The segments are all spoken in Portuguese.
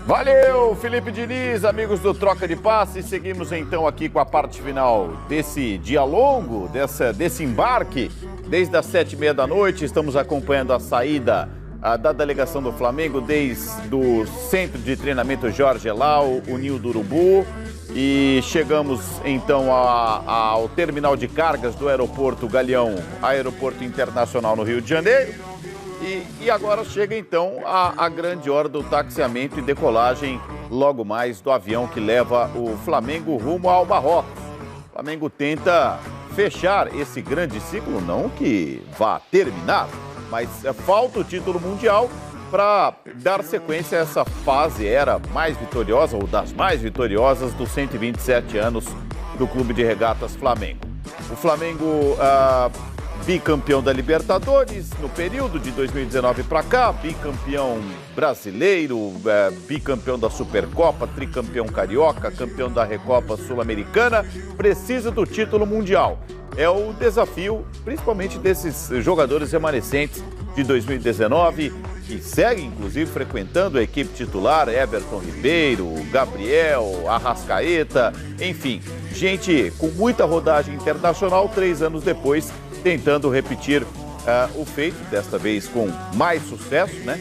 Valeu, Felipe Diniz, amigos do Troca de Passes. Seguimos então aqui com a parte final desse dia longo, desse embarque. Desde as 7h30 da noite, estamos acompanhando a saída da delegação do Flamengo desde o Centro de Treinamento Jorge Elal, o Ninho do Urubu. E chegamos então ao terminal de cargas do aeroporto Galeão, Aeroporto Internacional no Rio de Janeiro. E agora chega então a grande hora do taxiamento e decolagem logo mais do avião que leva o Flamengo rumo ao Marrocos. O Flamengo tenta fechar esse grande ciclo, não que vá terminar, mas falta o título mundial para dar sequência a essa era mais vitoriosa, ou das mais vitoriosas, dos 127 anos do Clube de Regatas Flamengo. O Flamengo bicampeão da Libertadores no período de 2019 para cá, bicampeão brasileiro, bicampeão da Supercopa, tricampeão carioca, campeão da Recopa Sul-Americana, precisa do título mundial. É o desafio, principalmente desses jogadores remanescentes de 2019, que seguem, inclusive, frequentando a equipe titular, Everton Ribeiro, Gabriel, Arrascaeta, enfim, gente com muita rodagem internacional, 3 anos depois, tentando repetir o feito, desta vez com mais sucesso, né?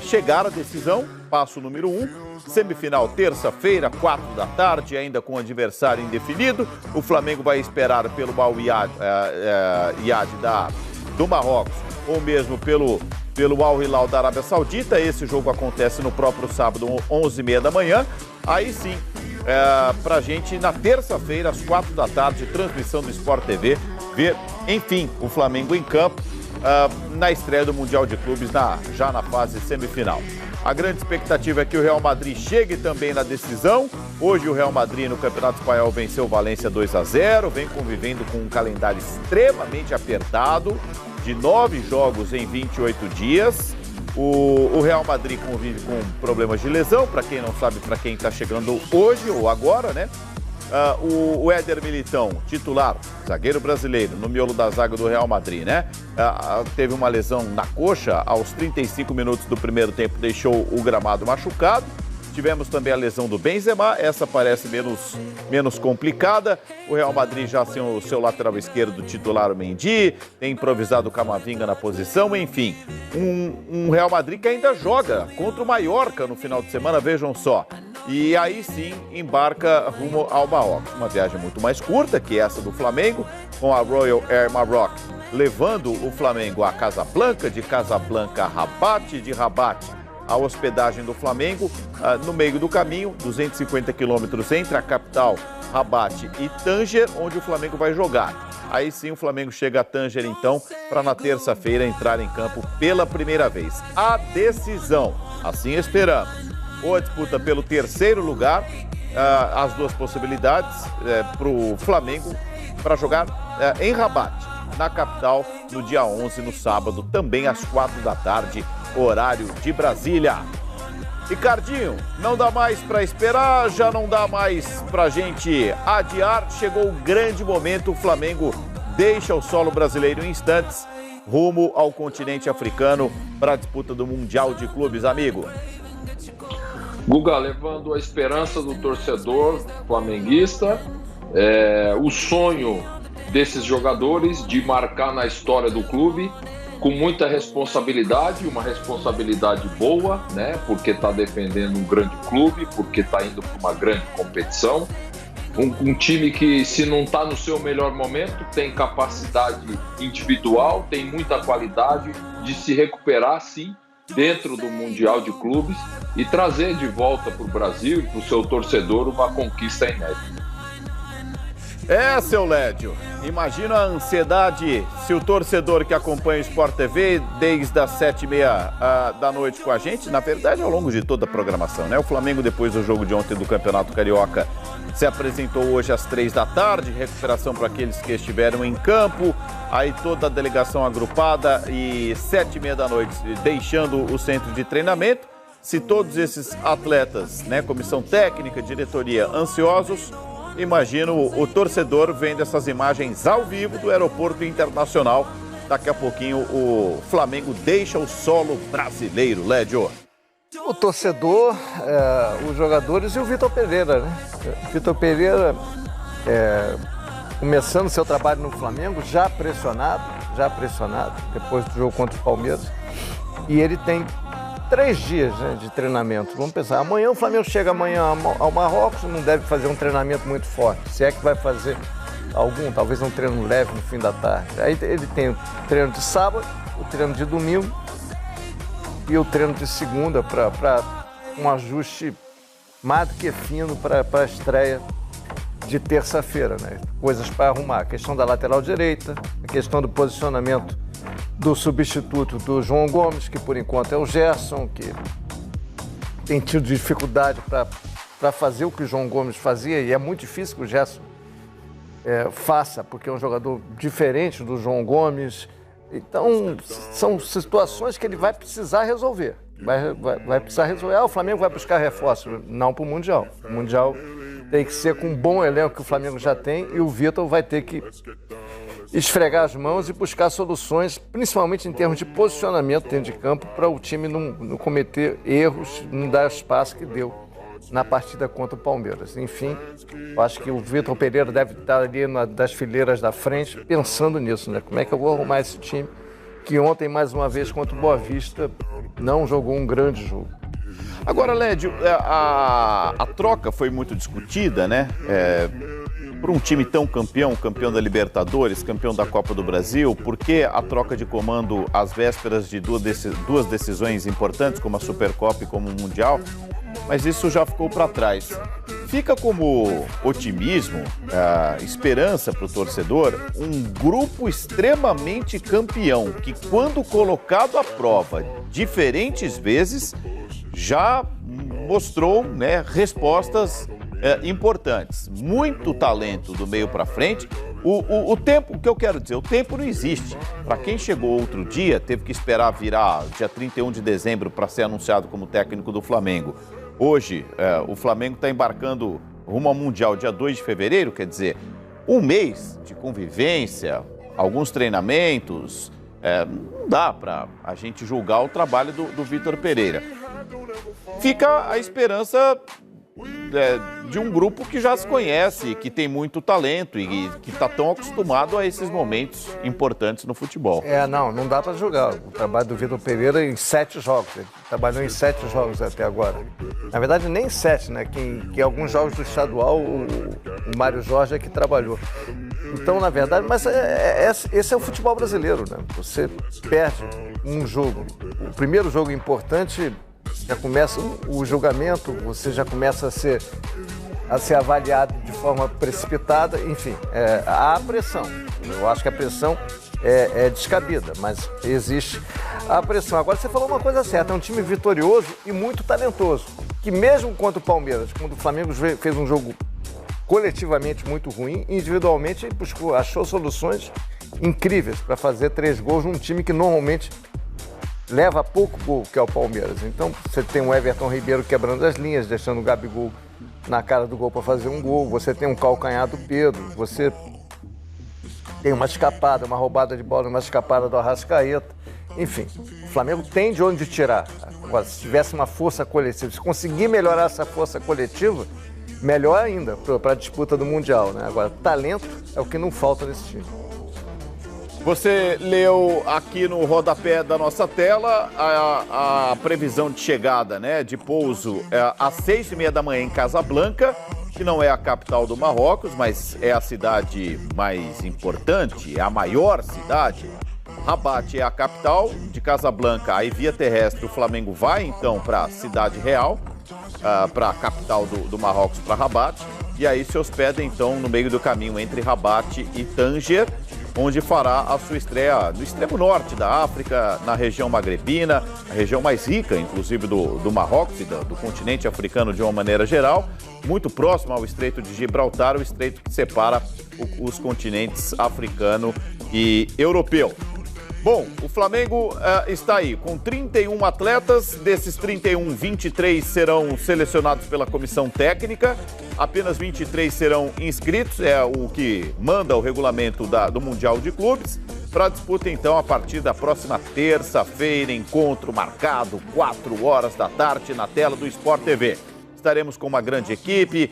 Chegar à decisão, passo número 1, semifinal terça-feira, 4h, ainda com adversário indefinido. O Flamengo vai esperar pelo Al-Iad do Marrocos, ou mesmo pelo Al-Hilal da Arábia Saudita. Esse jogo acontece no próprio sábado, 11h30 da manhã. Aí sim, pra gente, na terça-feira, às 4h, transmissão do Sport TV, ver, enfim, o Flamengo em campo na estreia do Mundial de Clubes, já na fase semifinal. A grande expectativa é que o Real Madrid chegue também na decisão. Hoje o Real Madrid no Campeonato Espanhol venceu o Valência 2-0, vem convivendo com um calendário extremamente apertado, de 9 jogos em 28 dias. O Real Madrid convive com problemas de lesão, para quem não sabe, para quem está chegando hoje ou agora, né? O Éder Militão, titular, zagueiro brasileiro, no miolo da zaga do Real Madrid, né? Teve uma lesão na coxa, aos 35 minutos do primeiro tempo deixou o gramado machucado. Tivemos também a lesão do Benzema, essa parece menos complicada. O Real Madrid já sem o seu lateral esquerdo titular, o Mendy, tem improvisado o Camavinga na posição, enfim. Um Real Madrid que ainda joga contra o Mallorca no final de semana, vejam só. E aí sim embarca rumo ao Marrocos. Uma viagem muito mais curta que essa do Flamengo, com a Royal Air Maroc levando o Flamengo a Casablanca, de Casablanca a Rabat, de Rabat a hospedagem do Flamengo, no meio do caminho, 250 quilômetros entre a capital, Rabat, e Tanger, onde o Flamengo vai jogar. Aí sim o Flamengo chega a Tanger, então, para na terça-feira entrar em campo pela primeira vez. A decisão, assim esperamos, ou a disputa pelo terceiro lugar, as duas possibilidades para o Flamengo para jogar em Rabat, na capital, no dia 11, no sábado, também às 4h, horário de Brasília. Ricardinho, não dá mais para esperar, já não dá mais pra gente adiar. Chegou o grande momento, o Flamengo deixa o solo brasileiro em instantes, rumo ao continente africano para a disputa do Mundial de Clubes, amigo. Guga, levando a esperança do torcedor flamenguista, o sonho desses jogadores de marcar na história do clube, com muita responsabilidade, uma responsabilidade boa, né? Porque está defendendo um grande clube, porque está indo para uma grande competição. Um time que, se não está no seu melhor momento, tem capacidade individual, tem muita qualidade de se recuperar, sim, dentro do Mundial de Clubes e trazer de volta para o Brasil e para o seu torcedor uma conquista inédita. Seu Lédio, imagina a ansiedade se o torcedor que acompanha o Sport TV desde as 7h30 da noite com a gente, na verdade ao longo de toda a programação, né? O Flamengo, depois do jogo de ontem do Campeonato Carioca, se apresentou hoje às 3h, recuperação para aqueles que estiveram em campo, aí toda a delegação agrupada e 7h30 da noite deixando o centro de treinamento. Se todos esses atletas, né, comissão técnica, diretoria, ansiosos, imagino o torcedor vendo essas imagens ao vivo do Aeroporto Internacional. Daqui a pouquinho o Flamengo deixa o solo brasileiro, Lédio. O torcedor, os jogadores e o Vitor Pereira, né? Vitor Pereira, começando seu trabalho no Flamengo, já pressionado, depois do jogo contra o Palmeiras. E ele tem 3 dias, né, de treinamento. Vamos pensar, amanhã o Flamengo chega ao Marrocos, não deve fazer um treinamento muito forte. Se é que vai fazer algum, talvez um treino leve no fim da tarde. Aí ele tem o treino de sábado, o treino de domingo e o treino de segunda para um ajuste mais do que fino para a estreia de terça-feira, né? Coisas para arrumar. A questão da lateral direita, a questão do posicionamento do substituto do João Gomes, que por enquanto é o Gerson, que tem tido dificuldade para fazer o que o João Gomes fazia, e é muito difícil que o Gerson faça, porque é um jogador diferente do João Gomes. Então, são situações que ele vai precisar resolver. Vai precisar resolver. O Flamengo vai buscar reforço, não para o Mundial. O Mundial tem que ser com um bom elenco que o Flamengo já tem, e o Vitor vai ter que esfregar as mãos e buscar soluções, principalmente em termos de posicionamento dentro de campo, para o time não cometer erros, não dar espaço que deu na partida contra o Palmeiras. Enfim, eu acho que o Vitor Pereira deve estar ali das fileiras da frente pensando nisso, né? Como é que eu vou arrumar esse time que ontem, mais uma vez, contra o Boa Vista, não jogou um grande jogo. Agora, Lédio, a troca foi muito discutida, né? Por um time tão campeão da Libertadores, campeão da Copa do Brasil, por que a troca de comando às vésperas de duas decisões importantes, como a Supercopa e como o Mundial? Mas isso já ficou para trás. Fica como otimismo, esperança para o torcedor, um grupo extremamente campeão, que quando colocado à prova diferentes vezes, já mostrou, né, respostas importantes. Muito talento do meio para frente. O tempo, o que eu quero dizer, o tempo não existe. Para quem chegou outro dia, teve que esperar virar dia 31 de dezembro para ser anunciado como técnico do Flamengo. Hoje, o Flamengo está embarcando rumo ao Mundial dia 2 de fevereiro, quer dizer, um mês de convivência, alguns treinamentos, não dá para a gente julgar o trabalho do Vitor Pereira. Fica a esperança de um grupo que já se conhece, que tem muito talento e que está tão acostumado a esses momentos importantes no futebol. Não dá para julgar o trabalho do Vitor Pereira em 7 jogos. Ele trabalhou em 7 jogos até agora. Na verdade, nem 7, né? Que alguns jogos do estadual, o Mário Jorge é que trabalhou. Então, na verdade, mas esse é o futebol brasileiro, né? Você perde um jogo. O primeiro jogo importante, já começa o julgamento, você já começa a ser avaliado de forma precipitada, enfim, há pressão. Eu acho que a pressão é descabida, mas existe a pressão. Agora, você falou uma coisa certa, é um time vitorioso e muito talentoso, que mesmo contra o Palmeiras, quando o Flamengo fez um jogo coletivamente muito ruim, individualmente achou soluções incríveis para fazer 3 gols num time que normalmente leva pouco gol, que é o Palmeiras. Então, você tem o Everton Ribeiro quebrando as linhas, deixando o Gabigol na cara do gol para fazer um gol. Você tem um calcanhar do Pedro. Você tem uma escapada, uma roubada de bola, uma escapada do Arrascaeta. Enfim, o Flamengo tem de onde tirar. Agora, se tivesse uma força coletiva, se conseguir melhorar essa força coletiva, melhor ainda para a disputa do Mundial, né? Agora, talento é o que não falta nesse time. Você leu aqui no rodapé da nossa tela a previsão de chegada, né, de pouso às 6h30 da manhã em Casablanca, que não é a capital do Marrocos, mas é a cidade mais importante, é a maior cidade. Rabat é a capital de Casablanca, aí via terrestre o Flamengo vai então para a cidade real, para a capital do Marrocos, para Rabat, e aí se hospeda então no meio do caminho entre Rabat e Tanger, onde fará a sua estreia no extremo norte da África, na região magrebina, a região mais rica, inclusive, do Marrocos e do continente africano de uma maneira geral, muito próximo ao Estreito de Gibraltar, o estreito que separa os continentes africano e europeu. Bom, o Flamengo está aí com 31 atletas, desses 31, 23 serão selecionados pela comissão técnica, apenas 23 serão inscritos, é o que manda o regulamento do Mundial de Clubes. para a disputa, então, a partir da próxima terça-feira. Encontro marcado, 4 horas da tarde, na tela do Sport TV. Estaremos com uma grande equipe,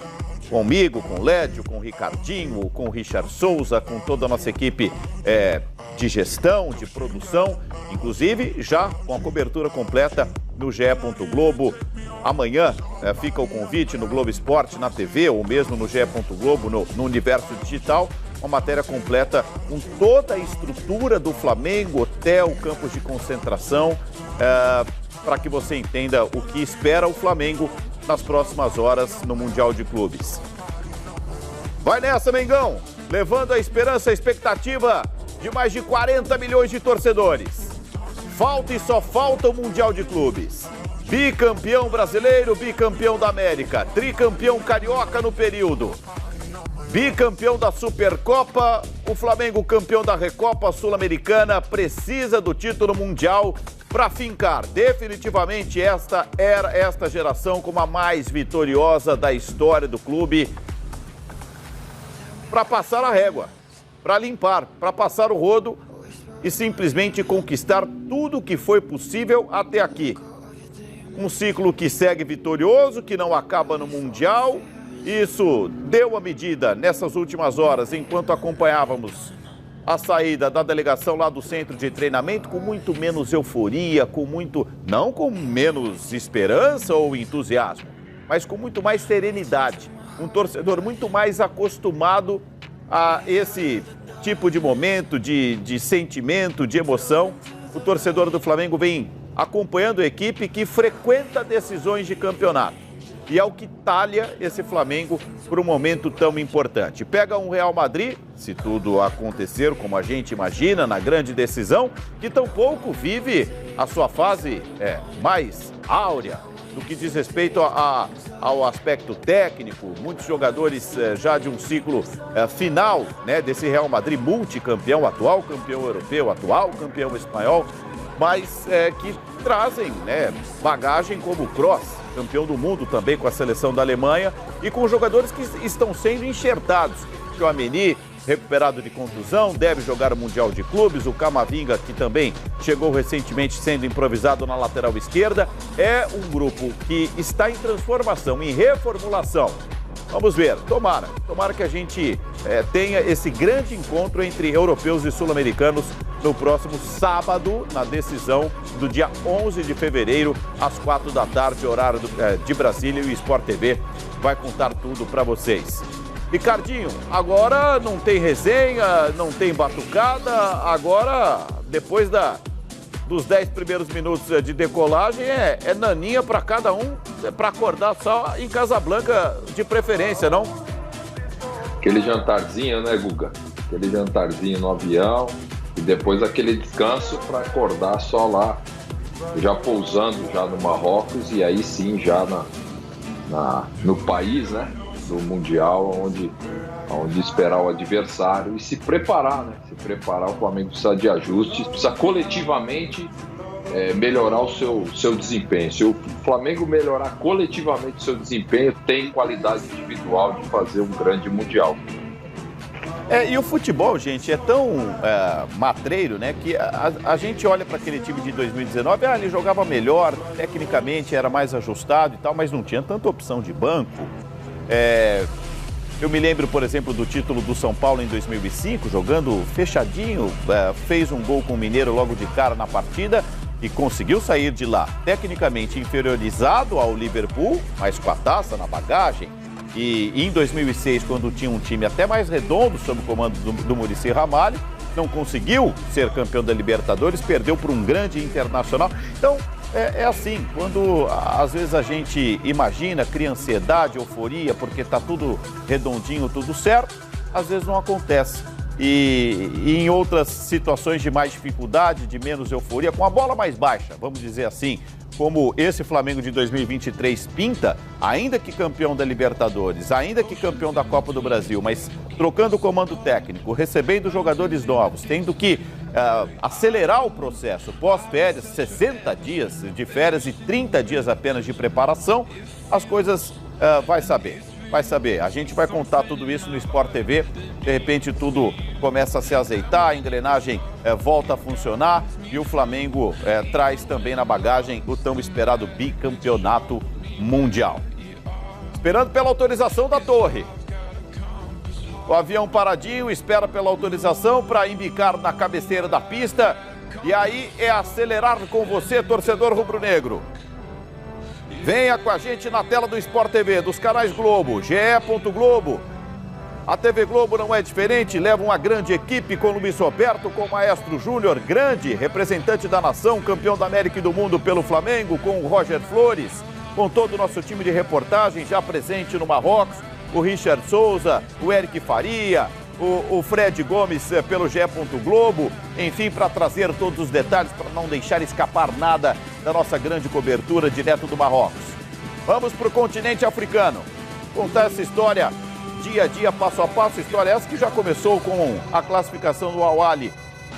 comigo, com o Lédio, com o Ricardinho, com o Richard Souza, com toda a nossa equipe de gestão, de produção, inclusive já com a cobertura completa no GE. Globo. Amanhã fica o convite no Globo Esporte, na TV, ou mesmo no GE. Globo, no Universo Digital, uma matéria completa com toda a estrutura do Flamengo, hotel, campos de concentração, para que você entenda o que espera o Flamengo nas próximas horas no Mundial de Clubes. Vai nessa, Mengão! Levando a esperança, a expectativa de mais de 40 milhões de torcedores. Falta e só falta o Mundial de Clubes. Bicampeão brasileiro, bicampeão da América, tricampeão carioca no período. Bicampeão da Supercopa, o Flamengo campeão da Recopa Sul-Americana, precisa do título mundial para fincar definitivamente esta geração como a mais vitoriosa da história do clube, para passar a régua, para limpar, para passar o rodo e simplesmente conquistar tudo o que foi possível até aqui. Um ciclo que segue vitorioso, que não acaba no Mundial. Isso deu a medida nessas últimas horas, enquanto acompanhávamos a saída da delegação lá do centro de treinamento, com muito menos euforia, não com menos esperança ou entusiasmo, mas com muito mais serenidade. Um torcedor muito mais acostumado a esse tipo de momento, de sentimento, de emoção. O torcedor do Flamengo vem acompanhando a equipe que frequenta decisões de campeonato. E é o que talha esse Flamengo por um momento tão importante. Pega um Real Madrid, se tudo acontecer como a gente imagina, na grande decisão, que tampouco vive a sua fase mais áurea no que diz respeito ao aspecto técnico. Muitos jogadores já de um ciclo final, né, desse Real Madrid multicampeão, atual campeão europeu, atual campeão espanhol, mas que trazem, né, bagagem como o Kroos, campeão do mundo também com a seleção da Alemanha, e com jogadores que estão sendo enxertados. O Tchouaméni, recuperado de contusão, deve jogar o Mundial de Clubes. O Camavinga, que também chegou recentemente sendo improvisado na lateral esquerda. É um grupo que está em transformação, em reformulação. Vamos ver, tomara que a gente tenha esse grande encontro entre europeus e sul-americanos no próximo sábado, na decisão do dia 11 de fevereiro, às 4 da tarde, horário de Brasília, e o Sport TV vai contar tudo para vocês. Ricardinho, agora não tem resenha, não tem batucada, agora, depois dos 10 primeiros minutos de decolagem, é naninha para cada um, para acordar só em Casablanca de preferência, não? Aquele jantarzinho, né, Guga? Aquele jantarzinho no avião e depois aquele descanso para acordar só lá, já pousando já no Marrocos, e aí sim já no país, né, do Mundial, onde esperar o adversário e se preparar, né? Se preparar. O Flamengo precisa de ajustes, precisa coletivamente melhorar o seu desempenho. Se o Flamengo melhorar coletivamente o seu desempenho, tem qualidade individual de fazer um grande Mundial. E o futebol, gente, é tão matreiro, né, que a gente olha para aquele time de 2019, ele jogava melhor, tecnicamente era mais ajustado e tal, mas não tinha tanta opção de banco. Eu me lembro, por exemplo, do título do São Paulo em 2005, jogando fechadinho, fez um gol com o Mineiro logo de cara na partida e conseguiu sair de lá tecnicamente inferiorizado ao Liverpool, mas com a taça na bagagem. E em 2006, quando tinha um time até mais redondo, sob o comando do Muricy Ramalho, não conseguiu ser campeão da Libertadores, perdeu por um grande Internacional. Então, é assim, quando às vezes a gente imagina, cria ansiedade, euforia, porque está tudo redondinho, tudo certo, às vezes não acontece. E em outras situações de mais dificuldade, de menos euforia, com a bola mais baixa, vamos dizer assim, como esse Flamengo de 2023 pinta, ainda que campeão da Libertadores, ainda que campeão da Copa do Brasil, mas trocando o comando técnico, recebendo jogadores novos, tendo que acelerar o processo pós-férias, 60 dias de férias e 30 dias apenas de preparação, as coisas vai saber. Vai saber, a gente vai contar tudo isso no Sport TV, de repente tudo começa a se azeitar, a engrenagem volta a funcionar e o Flamengo traz também na bagagem o tão esperado bicampeonato mundial. Esperando pela autorização da Torre. O avião paradinho, espera pela autorização para embicar na cabeceira da pista e aí é acelerar com você, torcedor rubro-negro. Venha com a gente na tela do Sport TV, dos canais Globo, ge.globo. A TV Globo não é diferente, leva uma grande equipe com Luiz Roberto, com o Maestro Júnior, grande representante da nação, campeão da América e do mundo pelo Flamengo, com o Roger Flores, com todo o nosso time de reportagem já presente no Marrocos, o Richard Souza, o Eric Faria, o Fred Gomes pelo ge.globo, enfim, para trazer todos os detalhes, para não deixar escapar nada da nossa grande cobertura direto do Marrocos. Vamos para o continente africano, contar essa história dia a dia, passo a passo, história essa que já começou com a classificação do Al Ahly,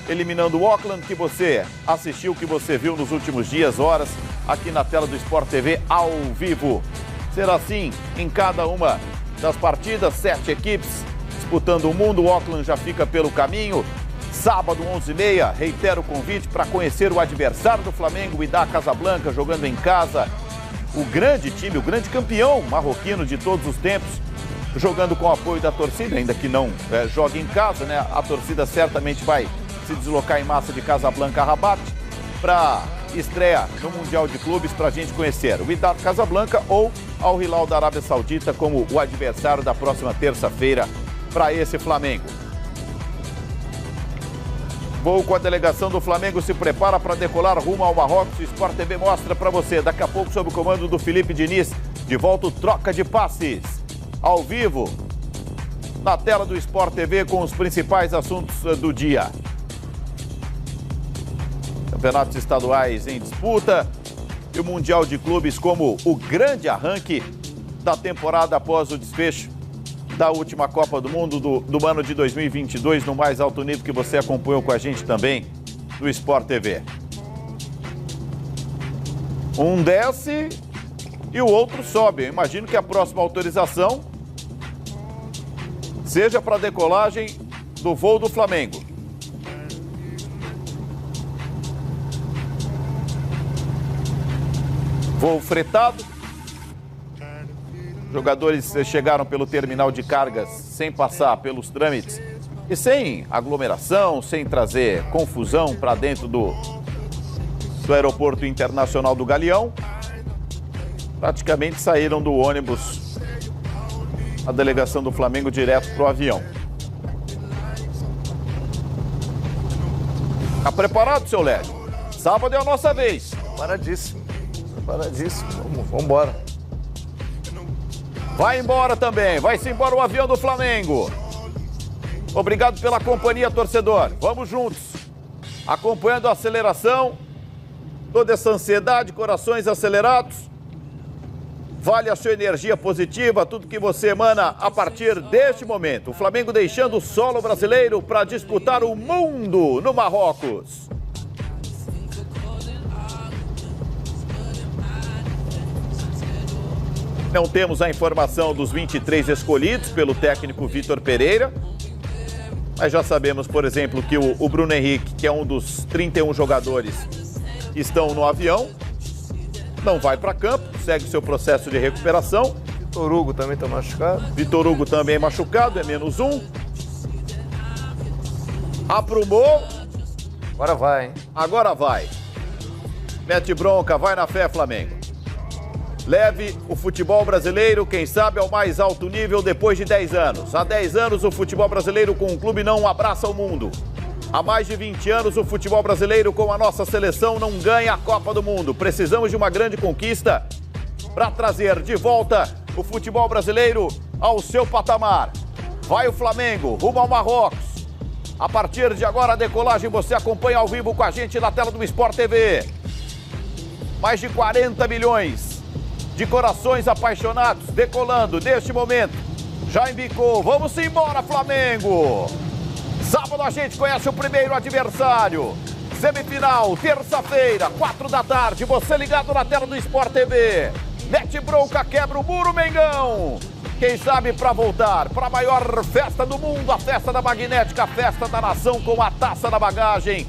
eliminando o Auckland, que você assistiu, que você viu nos últimos dias, horas, aqui na tela do Sport TV ao vivo. Será assim em cada uma das partidas, 7 equipes disputando o mundo, o Auckland já fica pelo caminho. Sábado, 11h30, reitero o convite para conhecer o adversário do Flamengo, o Wydad Casablanca, jogando em casa. O grande time, o grande campeão marroquino de todos os tempos, jogando com o apoio da torcida, ainda que não jogue em casa, né? A torcida certamente vai se deslocar em massa de Casablanca a Rabat para estreia no Mundial de Clubes para a gente conhecer o Wydad Casablanca ou Al Hilal da Arábia Saudita como o adversário da próxima terça-feira para esse Flamengo. Voo com a delegação do Flamengo se prepara para decolar rumo ao Marrocos. O Sport TV mostra para você, daqui a pouco, sob o comando do Felipe Diniz, de volta o Troca de Passes, ao vivo, na tela do Sport TV com os principais assuntos do dia. Campeonatos estaduais em disputa e o Mundial de Clubes como o grande arranque da temporada após o desfecho da última Copa do Mundo do ano de 2022, no mais alto nível que você acompanhou com a gente também no Sport TV. Um desce e o outro sobe. Eu imagino que a próxima autorização seja para a decolagem do voo do Flamengo. Voo fretado. Jogadores chegaram pelo terminal de cargas sem passar pelos trâmites e sem aglomeração, sem trazer confusão para dentro do Aeroporto Internacional do Galeão. Praticamente saíram do ônibus a delegação do Flamengo direto para o avião. Tá preparado, seu Lédio? Sábado é a nossa vez. Paradíssimo. Paradíssimo. Vamos embora. Vai embora também, vai-se embora o avião do Flamengo. Obrigado pela companhia, torcedor. Vamos juntos, acompanhando a aceleração, toda essa ansiedade, corações acelerados. Vale a sua energia positiva, tudo que você emana a partir deste momento. O Flamengo deixando o solo brasileiro para disputar o mundo no Marrocos. Não temos a informação dos 23 escolhidos pelo técnico Vitor Pereira, mas já sabemos, por exemplo, que o Bruno Henrique, que é um dos 31 jogadores que estão no avião, não vai para campo, segue o seu processo de recuperação. Vitor Hugo também está machucado. Vitor Hugo também machucado, é -1. Aprumou. Agora vai, hein? Agora vai. Mete bronca, vai na fé, Flamengo. Leve o futebol brasileiro, quem sabe, ao mais alto nível depois de 10 anos. Há 10 anos o futebol brasileiro com o clube não abraça o mundo. Há mais de 20 anos o futebol brasileiro com a nossa seleção não ganha a Copa do Mundo. Precisamos de uma grande conquista para trazer de volta o futebol brasileiro ao seu patamar. Vai o Flamengo, rumo ao Marrocos. A partir de agora a decolagem você acompanha ao vivo com a gente na tela do Sport TV. Mais de 40 milhões de corações apaixonados, decolando neste momento. Já embicou, vamos embora, Flamengo! Sábado a gente conhece o primeiro adversário. Semifinal, terça-feira, 4 da tarde, você ligado na tela do Sport TV. Mete bronca, quebra o muro, Mengão! quem sabe para voltar para a maior festa do mundo, a festa da magnética, a festa da nação com a taça da bagagem,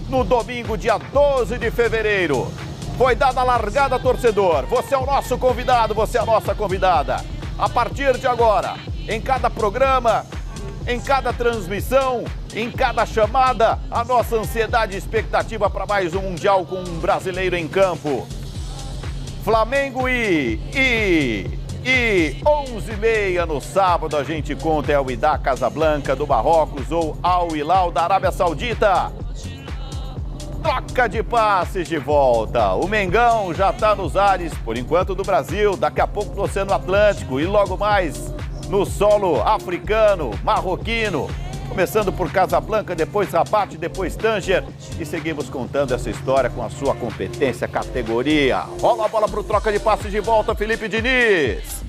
no domingo, dia 12 de fevereiro. Foi dada a largada, torcedor. Você é o nosso convidado, você é a nossa convidada. A partir de agora, em cada programa, em cada transmissão, em cada chamada, a nossa ansiedade e expectativa para mais um Mundial com um brasileiro em campo. Flamengo e 11h30 no sábado a gente conta El Wydad Casablanca do Marrocos ou Al Hilal da Arábia Saudita. Troca de passes de volta. O Mengão já está nos ares, por enquanto, do Brasil, daqui a pouco no Oceano Atlântico e logo mais no solo africano, marroquino. Começando por Casablanca, depois Rabat, depois Tanger. E seguimos contando essa história com a sua competência, categoria. Rola a bola para o troca de passes de volta, Felipe Diniz.